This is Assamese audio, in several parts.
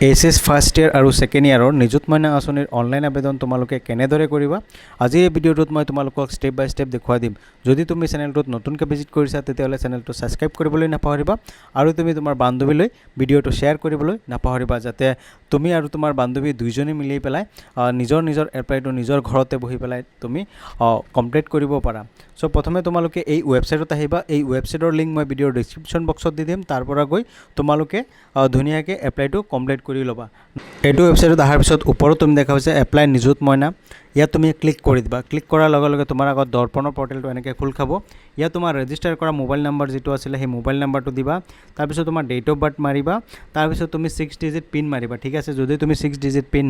এইচএছ ফাৰ্ষ্ট ইয়াৰ আৰু ছেকেণ্ড ইয়াৰৰ নিযুত মইনা আঁচনিৰ অনলাইন আবেদন তোমালোকে কেনেদৰে কৰিবা আজি এই ভিডিঅ'টোত মই তোমালোকক ষ্টেপ বাই ষ্টেপ দেখুৱাই দিম। যদি তুমি চেনেলটোত নতুনকৈ ভিজিট কৰিছা তেতিয়াহ'লে চেনেলটো ছাবস্ক্ৰাইব কৰিবলৈ নাপাহৰিবা আৰু তুমি তোমাৰ বান্ধৱীলৈ ভিডিঅ'টো শ্বেয়াৰ কৰিবলৈ নাপাহৰিবা যাতে তুমি আৰু তোমাৰ বান্ধৱী দুইজনে মিলি পেলাই নিজৰ এপ্লাইটো নিজৰ ঘৰতে বহি পেলাই তুমি কমপ্লিট কৰিব পাৰা। সো প্ৰথমে তোমালোকে এই ৱেবছাইটত আহিবা। এই ৱেবছাইটৰ লিংক মই ভিডিঅ'ৰ ডিছক্ৰিপশ্যন বক্সত দি দিম। তাৰ পৰা গৈ তোমালোকে ধুনীয়াকৈ এপ্লাইটো কমপ্লিট কৰি ল'বা। এইটো ৱেবছাইটত অহাৰ পিছত ওপৰত তুমি দেখা পাইছা এপ্লাই নিযুত মইনা, ইয়াত তুমি ক্লিক কৰি দিবা। ক্লিক কৰাৰ লগে লগে তোমাৰ আগত দৰ্পণৰ পৰ্টেলটো এনেকৈ খোল খাব। ইয়াত তোমাৰ ৰেজিষ্টাৰ কৰা মোবাইল নাম্বাৰ যিটো আছিলে সেই মোবাইল নাম্বাৰটো দিবা। তাৰপিছত তোমাৰ ডেট অফ বাৰ্থ মাৰিবা। তাৰপিছত তুমি 6 ডিজিট পিন মাৰিবা। ঠিক আছে, যদি তুমি 6 ডিজিট পিন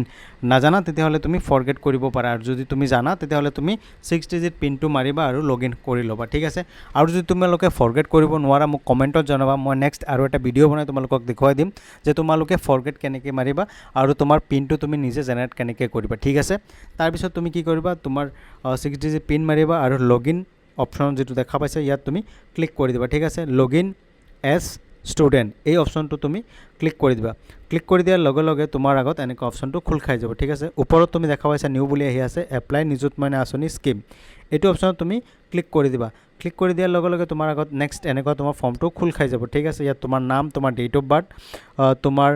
নাজানা তেতিয়াহ'লে তুমি ফৰগেট কৰিব পাৰা, আৰু যদি তুমি জানা তেতিয়াহ'লে তুমি 6 ডিজিট পিনটো মাৰিবা আৰু লগ ইন কৰি ল'বা। ঠিক আছে, আৰু যদি তোমালোকে ফৰগেট কৰিব নোৱাৰা মোক কমেণ্টত জনাবা। মই নেক্সট আৰু এটা ভিডিঅ' বনাই তোমালোকক দেখুৱাই দিম যে তোমালোকে ফৰগেট কেনেকৈ মাৰিবা আৰু তোমাৰ পিনটো তুমি নিজে জেনেৰেট কেনেকৈ কৰিবা। ঠিক আছে, তাৰপিছত তুমি কি কৰিবা, তোমাৰ 6 ডিজিট পিন মাৰিবা আৰু লগ ইন অপশ্যন যিটো দেখা পাইছে ইয়াত তুমি ক্লিক কৰি দিবা। ঠিক আছে, লগ ইন এজ ষ্টুডেণ্ট এই অপশ্যনটো তুমি ক্লিক কৰি দিবা। ক্লিক কৰি দিয়াৰ লগে লগে তোমাৰ আগত এনেকুৱা অপশ্যনটো খোল খাই যাব। ঠিক আছে, ওপৰত তুমি দেখা পাইছা নিউ বুলি আহি আছে এপ্লাই নিযুত মইনা আঁচনি স্কিম, এইটো অপশ্যনত তুমি ক্লিক কৰি দিবা। ক্লিক কৰি দিয়াৰ লগে লগে তোমাৰ আগত নেক্সট এনেকুৱা তোমাৰ ফৰ্মটো খোল খাই যাব। ঠিক আছে, ইয়াত তোমাৰ নাম, তোমাৰ ডেট অফ বাৰ্থ, তোমাৰ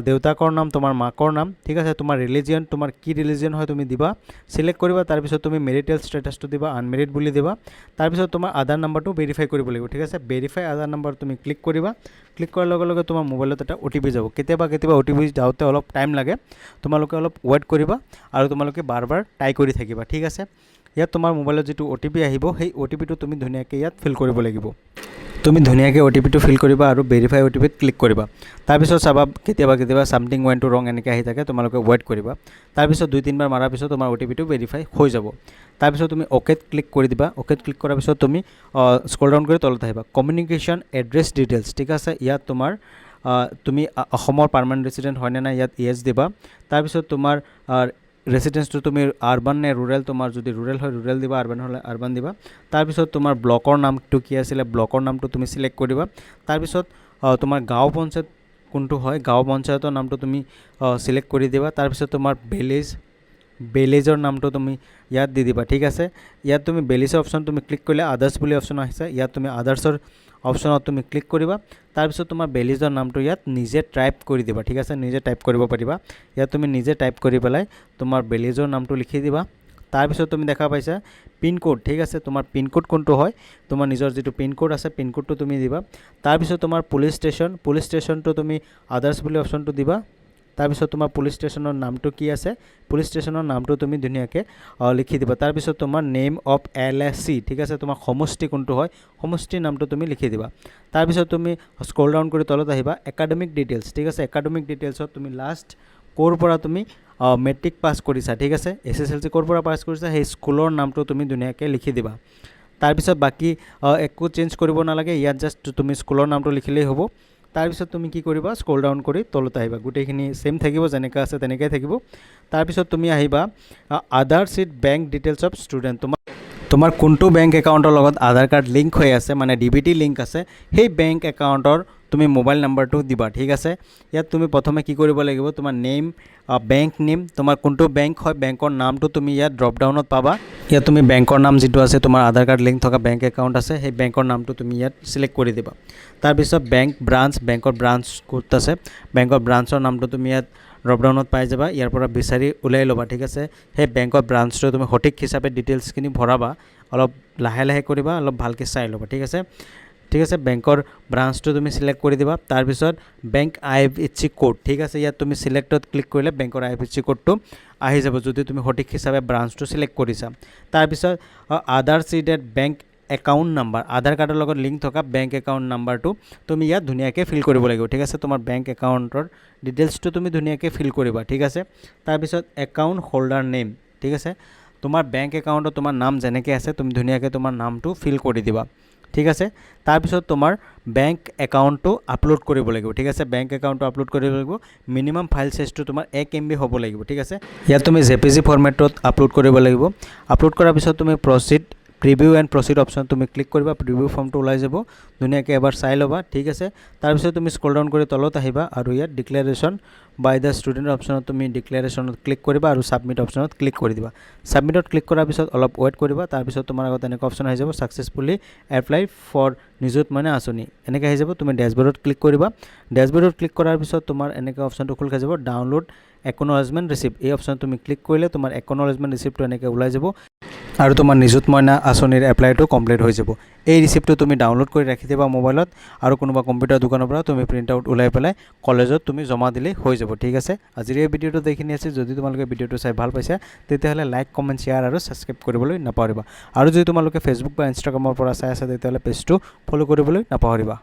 দেউতাকৰ নাম, তোমাৰ মাকৰ নাম, ঠিক আছে, তোমাৰ ৰিলিজিয়ন, তোমাৰ কি ৰিলিজিয়ন হয় তুমি দিবা, চিলেক্ট কৰিবা। তাৰপিছত তুমি মেৰিটেল ষ্টেটাছটো দিবা, আনমেৰিড বুলি দিবা। তাৰপিছত তোমাৰ আধাৰ নাম্বাৰটো ভেৰিফাই কৰিব লাগিব। ঠিক আছে, ভেৰিফাই আধাৰ নাম্বাৰ তুমি ক্লিক কৰিবা। ক্লিক কৰাৰ লগে লগে তোমাৰ মোবাইলত এটা OTP যাব। কেতিয়াবা OTP যাওঁতে অলপ টাইম লাগে, তোমালোকে অলপ ৱেইট কৰিবা আৰু তোমালোকে বাৰ বাৰ ট্ৰাই কৰি থাকিবা। ঠিক আছে, ইয়াত তোমাৰ মোবাইলত যিটো OTP আহিব সেই OTPটো তুমি ধুনীয়াকৈ ইয়াত ফিল কৰিব লাগিব। তুমি ধুনীয়াকৈ OTPটো ফিল কৰিবা আৰু ভেৰিফাই OTPত ক্লিক কৰিবা। তাৰপিছত চাবা কেতিয়াবা ছামথিং ৱেণ্ট টু ৰং এনেকৈ আহি থাকে, তোমালোকে ৱেইট কৰিবা। তাৰপিছত 2-3 বাৰ মাৰাৰ পিছত তোমাৰ OTPটো ভেৰিফাই হৈ যাব। তাৰপিছত তুমি অ'কেত ক্লিক কৰি দিবা। অ'কেত ক্লিক কৰাৰ পিছত তুমি স্ক্ৰল ডাউন কৰি তলত আহিবা, কমিউনিকেশ্যন এড্ৰেছ ডিটেইলছ। ঠিক আছে, ইয়াত তোমাৰ তুমি অসমৰ পাৰ্মানেণ্ট ৰেচিডেণ্ট হয়নে নাই ইয়াত য়েছ দিবা। তাৰপিছত তোমাৰ ৰেচিডেন্সটো তুমি আৰবান নে ৰুৰেল, তোমাৰ যদি ৰুৰেল হয় ৰুৰেল দিবা, আৰবান হ'লে আৰবান দিবা। তাৰপিছত তোমাৰ ব্লকৰ নামটো কি আছিলে, ব্লকৰ নামটো তুমি চিলেক্ট কৰিবা। তাৰপিছত তোমাৰ গাঁও পঞ্চায়ত কোনটো হয়, গাঁও পঞ্চায়তৰ নামটো তুমি চিলেক্ট কৰি দিবা। তাৰপিছত তোমাৰ বেলেজৰ নামটো তুমি ইয়াত দি দিবা। ঠিক আছে, ইয়াত তুমি বেলিজৰ অপশ্যন তুমি ক্লিক কৰিলে আদাৰ্ছ বুলি অপশ্যন আহিছে, ইয়াত তুমি আদাৰ্ছৰ অপশ্যনত তুমি ক্লিক কৰিবা। তাৰপিছত তোমাৰ বেলিজৰ নামটো ইয়াত নিজে টাইপ কৰি দিবা। ঠিক আছে, নিজে টাইপ কৰিব পাৰিবা। ইয়াত তুমি নিজে টাইপ কৰি পেলাই তোমাৰ বেলিজৰ নামটো লিখি দিবা। তাৰপিছত তুমি দেখা পাইছা পিনক'ড। ঠিক আছে, তোমাৰ পিনক'ড কোনটো হয়, তোমাৰ নিজৰ যিটো পিনক'ড আছে পিনক'ডটো তুমি দিবা। তাৰপিছত তোমাৰ পুলিচ ষ্টেচনটো তুমি আদাৰ্ছ বুলি অপশ্যনটো দিবা। তাৰপিছত তোমাৰ পুলিচ ষ্টেচনৰ নামটো কি আছে, পুলিচ ষ্টেচনৰ নামটো তুমি ধুনীয়াকৈ লিখি দিবা। তাৰপিছত তোমাৰ নেম অফ LSC, ঠিক আছে, তোমাৰ সমষ্টি কোনটো হয় সমষ্টিৰ নামটো তুমি লিখি দিবা। তাৰপিছত তুমি স্ক্ৰল ডাউন কৰি তলত আহিবা একাডেমিক ডিটেইলছ। ঠিক আছে, একাডেমিক ডিটেইলছত তুমি লাষ্ট ক'ৰ পৰা তুমি মেট্ৰিক পাছ কৰিছা, ঠিক আছে, SSLC ক'ৰ পৰা পাছ কৰিছা সেই স্কুলৰ নামটো তুমি ধুনীয়াকৈ লিখি দিবা। তাৰপিছত বাকী একো চেঞ্জ কৰিব নালাগে, ইয়াত জাষ্ট তুমি স্কুলৰ নামটো লিখিলেই হ'ব। তাৰপিছত তুমি কি কৰিবা, স্ক্ৰল ডাউন কৰি তলত আহিবা, গোটেইখিনি সেম থাকিব, যেনেকৈ আছে তেনেকৈ থাকিব। তাৰপিছত তুমি আহিবা Aadhaar sheet bank details of student, তোমাৰ কোনটো বেংক একাউণ্টৰ লগত আধাৰ কাৰ্ড লিংক হৈ আছে, মানে DBT লিংক আছে, সেই বেংক একাউণ্টৰ তুমি মোবাইল নাম্বাৰটো দিবা। ঠিক আছে, ইয়াত তুমি প্ৰথমে কি কৰিব লাগিব, তোমাৰ নেম, বেংক নেম, তোমাৰ কোনটো বেংক হয় বেংকৰ নামটো তুমি ইয়াত ড্ৰপ ডাউনত পাবা। ইয়াত তুমি বেংকৰ নাম যিটো আছে তোমাৰ আধাৰ কাৰ্ড লিংক থকা বেংক একাউণ্ট আছে সেই বেংকৰ নামটো তুমি ইয়াত চিলেক্ট কৰি দিবা। তাৰপিছত বেংক ব্ৰাঞ্চ, বেংকৰ ব্ৰাঞ্চ ক'ত আছে, বেংকৰ ব্ৰাঞ্চৰ নামটো তুমি ইয়াত ড্ৰপ ডাউনত পাই যাবা, ইয়াৰ পৰা বিচাৰি ওলাই ল'বা। ঠিক আছে, সেই বেংকৰ ব্ৰাঞ্চটো তুমি সঠিক হিচাপে ডিটেইলছখিনি ভৰাবা, অলপ লাহে লাহে কৰিবা, অলপ ভালকৈ চাই ল'বা। ঠিক আছে, বেংকৰ ব্ৰাঞ্চটো তুমি চিলেক্ট কৰি দিবা। তাৰপিছত বেংক IFSC কোড, ঠিক আছে, ইয়াত তুমি চিলেক্টত ক্লিক কৰিলে বেংকৰ IFSC কোডটো আহি যাব যদি তুমি সঠিক হিচাপে ব্ৰাঞ্চটো চিলেক্ট কৰিছা। তাৰপিছত আধাৰ ছিডেড বেংক একাউণ্ট নাম্বাৰ, আধাৰ কাৰ্ডৰ লগত লিংক থকা বেংক একাউণ্ট নাম্বাৰটো তুমি ইয়াত ধুনীয়াকৈ ফিল কৰিব লাগিব। ঠিক আছে, তোমাৰ বেংক একাউণ্টৰ ডিটেইলছটো তুমি ধুনীয়াকৈ ফিল কৰিবা। ঠিক আছে, তাৰপিছত একাউণ্ট হোল্ডাৰ নেম, ঠিক আছে, তোমাৰ বেংক একাউণ্টত তোমাৰ নাম যেনেকৈ আছে তুমি ধুনীয়াকৈ তোমাৰ নামটো ফিল কৰি দিবা। ঠিক আছে, তাৰপিছত তোমাৰ বেংক একাউণ্টটো আপলোড কৰিব লাগিব। ঠিক আছে, বেংক একাউণ্টটো আপলোড কৰিব লাগিব, মিনিমাম ফাইল সাইজটো তোমাৰ 1 MB হ'ব লাগিব। ঠিক আছে, ইয়াত তুমি JPG ফৰ্মেটত আপলোড কৰিব লাগিব। আপলোড কৰাৰ পিছত তুমি proceed preview and proceed option তুমি ক্লিক কৰিবা, প্ৰিভিউ ফৰ্মটো ওলাই যাব, ধুনীয়াকৈ এবাৰ চাই ল'বা, ঠিক আছে। তাৰপিছত তুমি স্ক্ৰল ডাউন কৰি তলত আহিবা আৰু ইয়াত ডিক্লেৰেশ্যন বাই দ্য ষ্টুডেণ্ট অপশ্যনত তুমি ডিক্লেৰেশ্যনত ক্লিক কৰিবা আৰু ছাবমিট অপশ্যনত ক্লিক কৰি দিবা। ছাবমিটত ক্লিক কৰাৰ পিছত অলপ ৱেইট কৰিবা, তাৰপিছত তোমাৰ আগত এনেকুৱা অপশ্যন আহি যাব ছাকচেছফুলি এপ্লাই ফৰ নিযুত মইনা আঁচনি, এনেকৈ আহি যাব। তুমি ডেছবৰ্ডত ক্লিক কৰিবা, ডেছবৰ্ডত ক্লিক কৰাৰ পিছত তোমাৰ এনেকৈ অপশ্যনটো খোল খাই যাব ডাউনলোড একনলেজমেণ্ট ৰিচিপ্ট, এই অপশ্যন তুমি ক্লিক কৰিলে তোমাৰ একনলেজমেণ্ট ৰিচিপ্টটো এনেকৈ ওলাই যাব আৰু তোমাৰ নিযুত মইনা আঁচনিৰ এপ্লাইটো কমপ্লিট হৈ যাব। এই ৰিচিপ্টটো তুমি ডাউনলোড কৰি ৰাখি দিবা মোবাইলত আৰু কোনোবা কম্পিউটাৰ দোকানৰ পৰা তুমি প্ৰিণ্ট আউট ওলাই পেলাই কলেজত তুমি জমা দিলেই হৈ যাব, ঠিক আছে। আজিৰ এই ভিডিঅ'টো এইখিনি আছে। যদি তোমালোকে ভিডিঅ'টো চাই ভাল পাইছা তেতিয়াহ'লে লাইক, কমেণ্ট, শ্বেয়াৰ আৰু ছাবস্ক্ৰাইব কৰিবলৈ নাপাহৰিবা। আৰু যদি তোমালোকে ফেচবুক বা ইনষ্টাগ্ৰামৰ পৰা চাই আছা তেতিয়াহ'লে পেজটো ফ'ল' কৰিবলৈ নাপাহৰিবা।